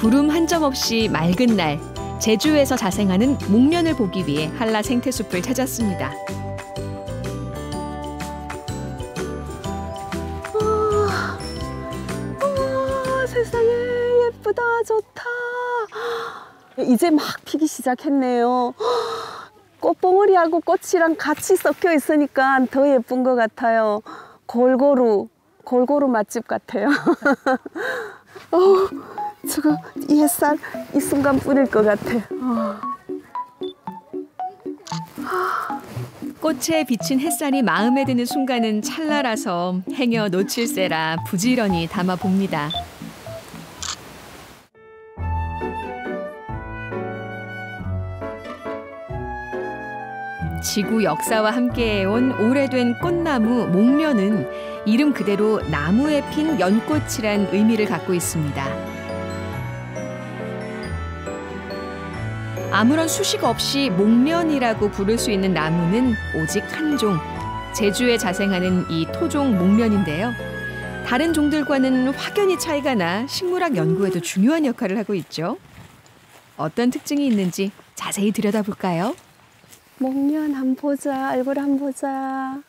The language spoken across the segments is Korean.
구름 한 점 없이 맑은 날, 제주에서 자생하는 목련을 보기 위해 한라 생태숲을 찾았습니다. 세상에 예쁘다, 좋다. 이제 막 피기 시작했네요. 꽃봉오리하고 꽃이랑 같이 섞여 있으니까 더 예쁜 것 같아요. 골고루 맛집 같아요. 저거 이 햇살 이 순간 뿌릴 것 같아. 꽃에 비친 햇살이 마음에 드는 순간은 찰나라서 행여 놓칠세라 부지런히 담아봅니다. 지구 역사와 함께해온 오래된 꽃나무 목련은 이름 그대로 나무에 핀 연꽃이란 의미를 갖고 있습니다. 아무런 수식 없이 목련이라고 부를 수 있는 나무는 오직 한 종, 제주에 자생하는 이 토종 목련인데요. 다른 종들과는 확연히 차이가 나 식물학 연구에도 중요한 역할을 하고 있죠. 어떤 특징이 있는지 자세히 들여다볼까요? 목련 한번 보자. 얼굴 한번 보자.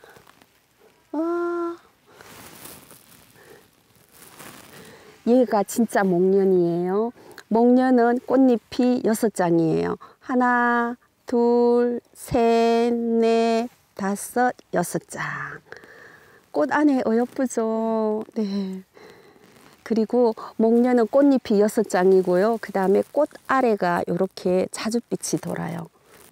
얘가 진짜 목련이에요. 목련은 꽃잎이 6장이에요. 하나, 둘, 셋, 넷, 다섯, 6장. 꽃 안에 어여쁘죠? 네. 그리고 목련은 꽃잎이 6장이고요. 그 다음에 꽃 아래가 이렇게 자줏빛이 돌아요.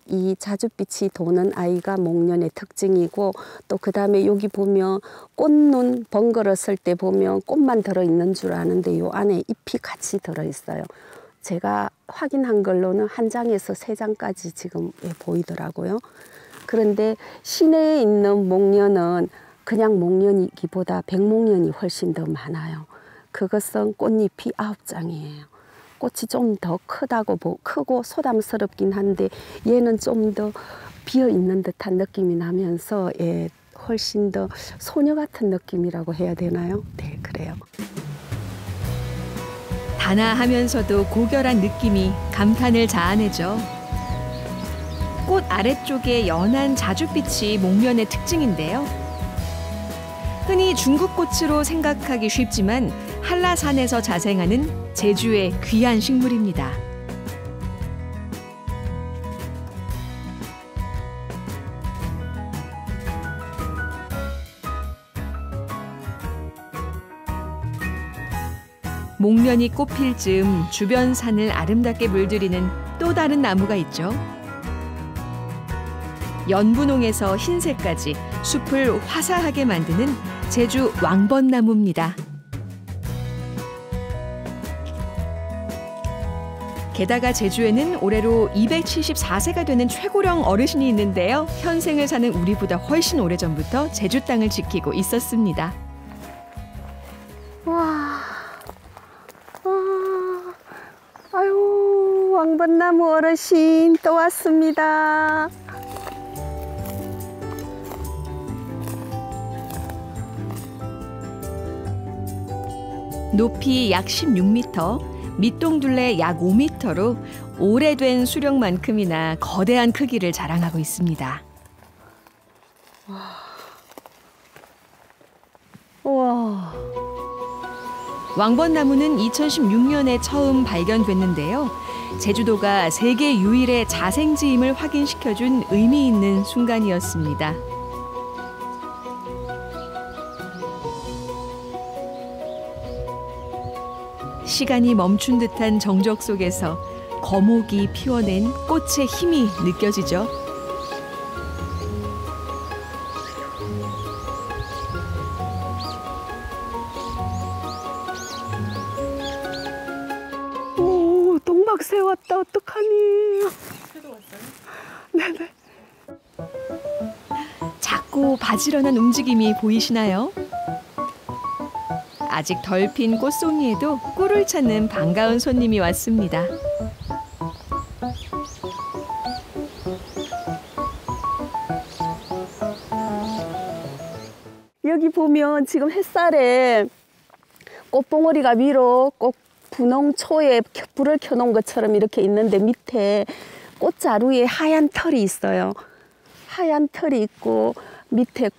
이 자줏빛이 도는 아이가 목련의 특징이고, 또 그 다음에 여기 보면 꽃눈 번거렸을 때 보면 꽃만 들어있는 줄 아는데 요 안에 잎이 같이 들어있어요. 제가 확인한 걸로는 1장에서 3장까지 지금 보이더라고요. 그런데 시내에 있는 목련은 그냥 목련이기보다 백목련이 훨씬 더 많아요. 그것은 꽃잎이 9장이에요. 꽃이 좀 더 크고 소담스럽긴 한데 얘는 좀 더 비어있는 듯한 느낌이 나면서 훨씬 더 소녀 같은 느낌이라고 해야 되나요? 네, 그래요. 단아하면서도 고결한 느낌이 감탄을 자아내죠. 꽃 아래쪽에 연한 자줏빛이 목련의 특징인데요. 흔히 중국꽃으로 생각하기 쉽지만 한라산에서 자생하는 제주의 귀한 식물입니다. 목련이 꽃필 즈음 주변 산을 아름답게 물들이는 또 다른 나무가 있죠. 연분홍에서 흰색까지 숲을 화사하게 만드는 제주 왕벚나무입니다. 게다가 제주에는 올해로 274세가 되는 최고령 어르신이 있는데요. 현생을 사는 우리보다 훨씬 오래전부터 제주 땅을 지키고 있었습니다. 와, 아유, 왕벚나무 어르신 또 왔습니다. 높이 약 16m, 밑동둘레 약 5m로 오래된 수령만큼이나 거대한 크기를 자랑하고 있습니다. 우와. 왕벚나무는 2016년에 처음 발견됐는데요. 제주도가 세계 유일의 자생지임을 확인시켜준 의미 있는 순간이었습니다. 시간이 멈춘 듯한 정적 속에서 거목이 피워낸 꽃의 힘이 느껴지죠. 오, 동막새 왔다. 어떡하니? 새도 왔어요? 네네. 작고 바지런한 움직임이 보이시나요? 아직 덜 핀 꽃송이에도 꿀을 찾는 반가운 손님이 왔습니다. 여기 보면 지금 햇살에 꽃봉오리가 위로 꼭 분홍초에 불을 켜놓은 것처럼 이렇게 있는데 밑에 꽃자루에 하얀 털이 있어요. 하얀 털이 있고 밑에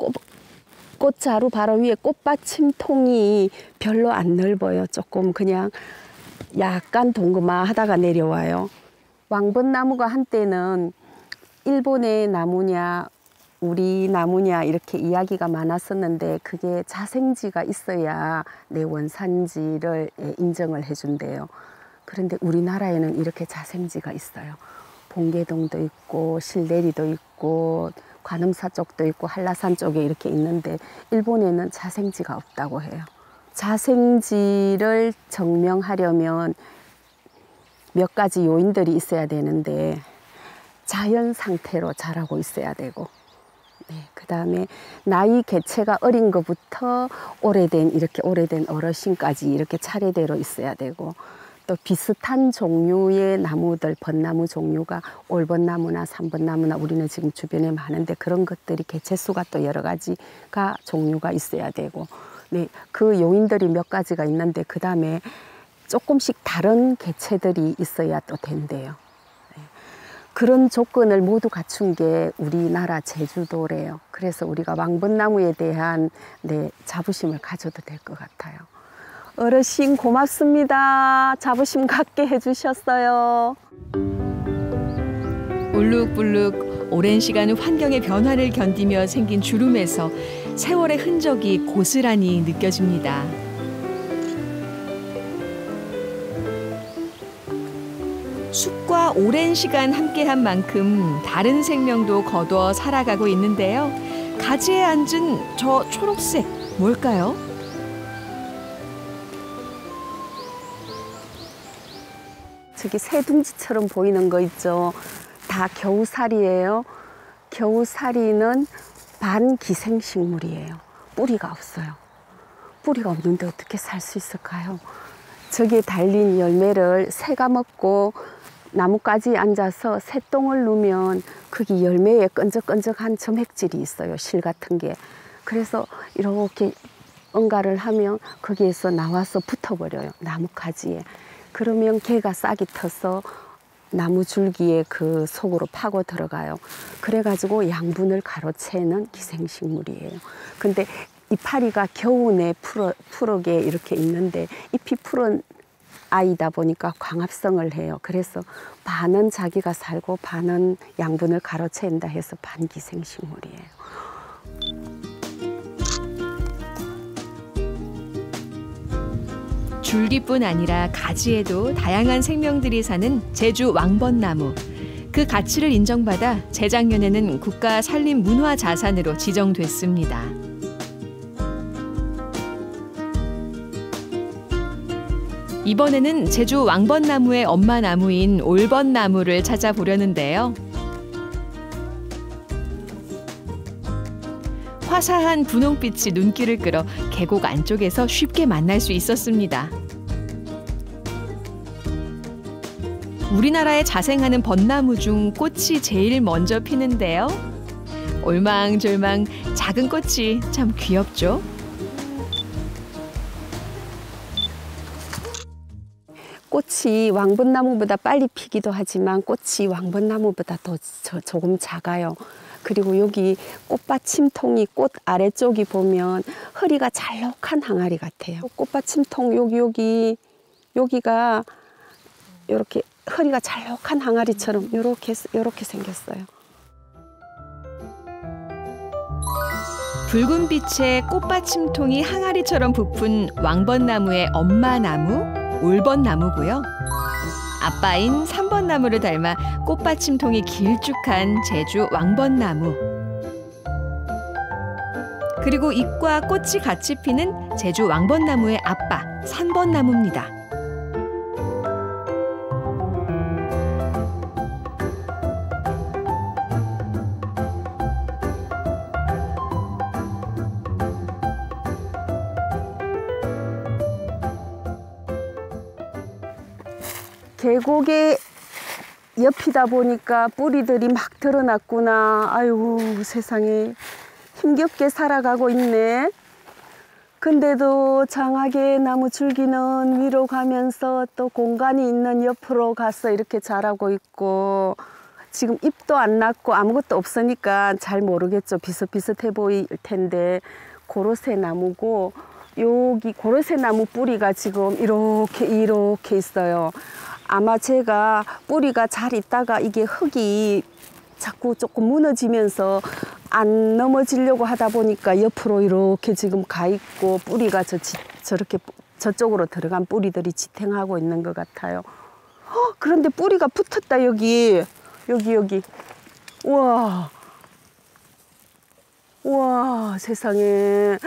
꽃자루 바로 위에 꽃받침통이 별로 안 넓어요. 조금 그냥 약간 동그마하다가 내려와요. 왕벚나무가 한때는 일본의 나무냐 우리 나무냐 이렇게 이야기가 많았었는데 그게 자생지가 있어야 내 원산지를 인정을 해준대요. 그런데 우리나라에는 이렇게 자생지가 있어요. 봉계동도 있고 실내리도 있고 관음사 쪽도 있고 한라산 쪽에 이렇게 있는데 일본에는 자생지가 없다고 해요. 자생지를 증명하려면 몇 가지 요인들이 있어야 되는데 자연 상태로 자라고 있어야 되고 그 다음에 나이 개체가 어린 것부터 이렇게 오래된 어르신까지 이렇게 차례대로 있어야 되고 또 비슷한 종류의 나무들, 벚나무 종류가 올벚나무나 삼벚나무나 우리는 지금 주변에 많은데 그런 것들이 개체수가 또 여러 가지가 종류가 있어야 되고 그 요인들이 몇 가지가 있는데 그 다음에 조금씩 다른 개체들이 있어야 또 된대요. 그런 조건을 모두 갖춘 게 우리나라 제주도래요. 그래서 우리가 왕벚나무에 대한 자부심을 가져도 될 것 같아요. 어르신 고맙습니다. 자부심 갖게 해주셨어요. 울룩불룩 오랜 시간 환경의 변화를 견디며 생긴 주름에서 세월의 흔적이 고스란히 느껴집니다. 숲과 오랜 시간 함께한 만큼 다른 생명도 거두어 살아가고 있는데요. 가지에 앉은 저 초록색 뭘까요? 저기 새둥지처럼 보이는 거 있죠. 다 겨우살이에요. 겨우살이는 반기생식물이에요. 뿌리가 없어요. 뿌리가 없는데 어떻게 살 수 있을까요? 저기에 달린 열매를 새가 먹고 나뭇가지에 앉아서 새똥을 누면 거기 열매에 끈적끈적한 점액질이 있어요. 실 같은 게. 그래서 이렇게 응가를 하면 거기에서 나와서 붙어버려요. 나뭇가지에. 그러면 개가 싹이 터서 나무 줄기에 그 속으로 파고 들어가요. 그래가지고 양분을 가로채는 기생식물이에요. 근데 이파리가 겨우내 푸르게 이렇게 있는데 잎이 푸른 아이다 보니까 광합성을 해요. 그래서 반은 자기가 살고 반은 양분을 가로챈다 해서 반기생식물이에요. 줄기뿐 아니라 가지에도 다양한 생명들이 사는 제주 왕벚나무. 그 가치를 인정받아 재작년에는 국가 산림문화자산으로 지정됐습니다. 이번에는 제주 왕벚나무의 엄마 나무인 올벚나무를 찾아보려는데요. 화사한 분홍빛이 눈길을 끌어 계곡 안쪽에서 쉽게 만날 수 있었습니다. 우리나라에 자생하는 벚나무 중 꽃이 제일 먼저 피는데요. 올망졸망 작은 꽃이 참 귀엽죠? 꽃이 왕벚나무보다 빨리 피기도 하지만 꽃이 왕벚나무보다 더 조금 작아요. 그리고 여기 꽃받침통이 꽃 아래쪽이 보면 허리가 잘록한 항아리 같아요. 꽃받침통 여기가 이렇게 허리가 잘록한 항아리처럼 이렇게 생겼어요. 붉은 빛의 꽃받침통이 항아리처럼 부푼 왕벚나무의 엄마 나무, 올벚나무고요. 아빠인 삼벚나무를 닮아 꽃받침통이 길쭉한 제주 왕벚나무. 그리고 잎과 꽃이 같이 피는 제주 왕벚나무의 아빠, 삼벚나무입니다. 계곡의 옆이다 보니까 뿌리들이 막 드러났구나. 아이고 세상에 힘겹게 살아가고 있네. 근데도 장하게 나무 줄기는 위로 가면서 또 공간이 있는 옆으로 가서 이렇게 자라고 있고, 지금 잎도 안 났고 아무것도 없으니까 잘 모르겠죠. 비슷비슷해 보일 텐데 고로쇠 나무고, 여기 고로쇠 나무 뿌리가 지금 이렇게 있어요. 아마 제가 뿌리가 잘 있다가 이게 흙이 자꾸 조금 무너지면서 안 넘어지려고 하다 보니까 옆으로 이렇게 지금 가 있고, 뿌리가 저렇게 저쪽으로 들어간 뿌리들이 지탱하고 있는 것 같아요. 그런데 뿌리가 붙었다. 여기. 우와, 세상에.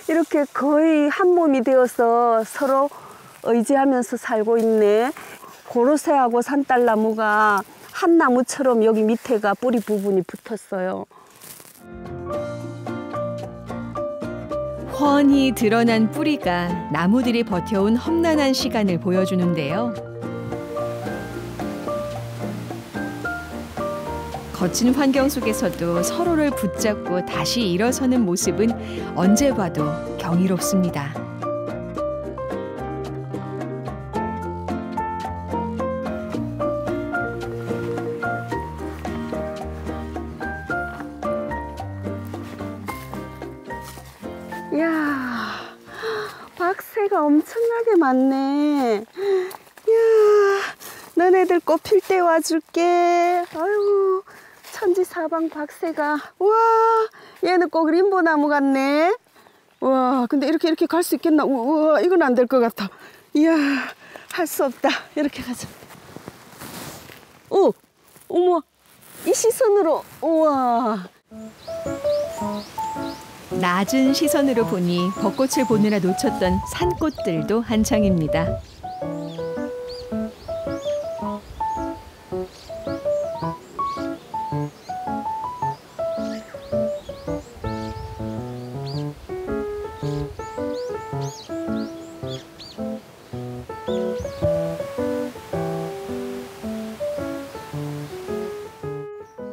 이렇게 거의 한 몸이 되어서 서로 의지하면서 살고 있네. 고로쇠하고 산딸나무가 한 나무처럼 여기 밑에가 뿌리 부분이 붙었어요. 훤히 드러난 뿌리가 나무들이 버텨온 험난한 시간을 보여주는데요. 거친 환경 속에서도 서로를 붙잡고 다시 일어서는 모습은 언제 봐도 경이롭습니다. 이야, 박새가 엄청나게 많네. 이야, 너네들 꽃 필 때 와줄게. 아유, 천지사방 박새가. 우와, 얘는 꼭 림보나무 같네. 우와, 근데 이렇게 갈 수 있겠나? 우와, 이건 안 될 것 같아. 이야, 할 수 없다. 이렇게 가자. 어머, 이 시선으로. 우와. 낮은 시선으로 보니 벚꽃을 보느라 놓쳤던 산꽃들도 한창입니다.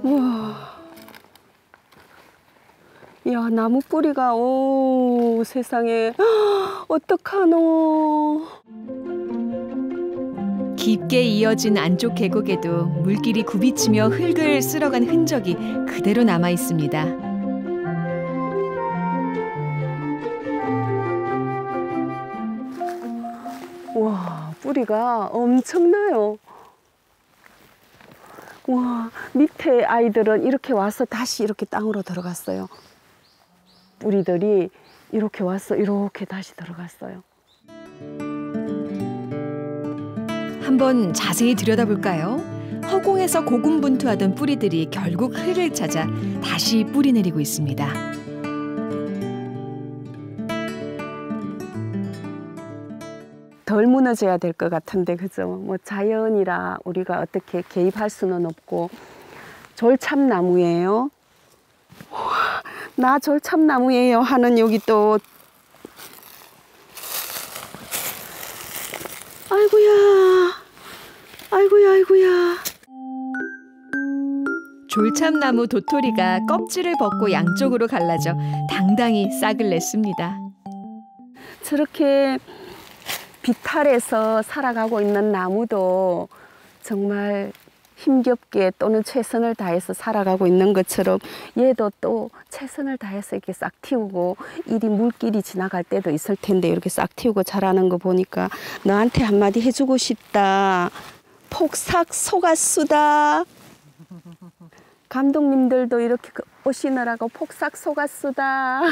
우와. 야, 나무 뿌리가, 오, 세상에. 어떡하노. 깊게 이어진 안쪽 계곡에도 물길이 굽이치며 흙을 쓸어간 흔적이 그대로 남아 있습니다. 와, 뿌리가 엄청나요. 와, 밑에 아이들은 이렇게 와서 다시 이렇게 땅으로 들어갔어요. 뿌리들이 이렇게 와서 이렇게 다시 들어갔어요. 한번 자세히 들여다볼까요? 허공에서 고군분투하던 뿌리들이 결국 흙을 찾아 다시 뿌리 내리고 있습니다. 덜 무너져야 될 것 같은데, 그죠? 뭐 자연이라 우리가 어떻게 개입할 수는 없고. 졸참나무예요. 나 졸참나무예요 하는 여기 또. 아이고야. 졸참나무 도토리가 껍질을 벗고 양쪽으로 갈라져 당당히 싹을 냈습니다. 저렇게 비탈해서 살아가고 있는 나무도 정말 힘겹게 또는 최선을 다해서 살아가고 있는 것처럼, 얘도 또 최선을 다해서 이렇게 싹 틔우고, 이리 물길이 지나갈 때도 있을 텐데 이렇게 싹 틔우고 자라는 거 보니까 너한테 한마디 해주고 싶다. 폭삭 속았수다. 감독님들도 이렇게 오시느라고 폭삭 속았수다.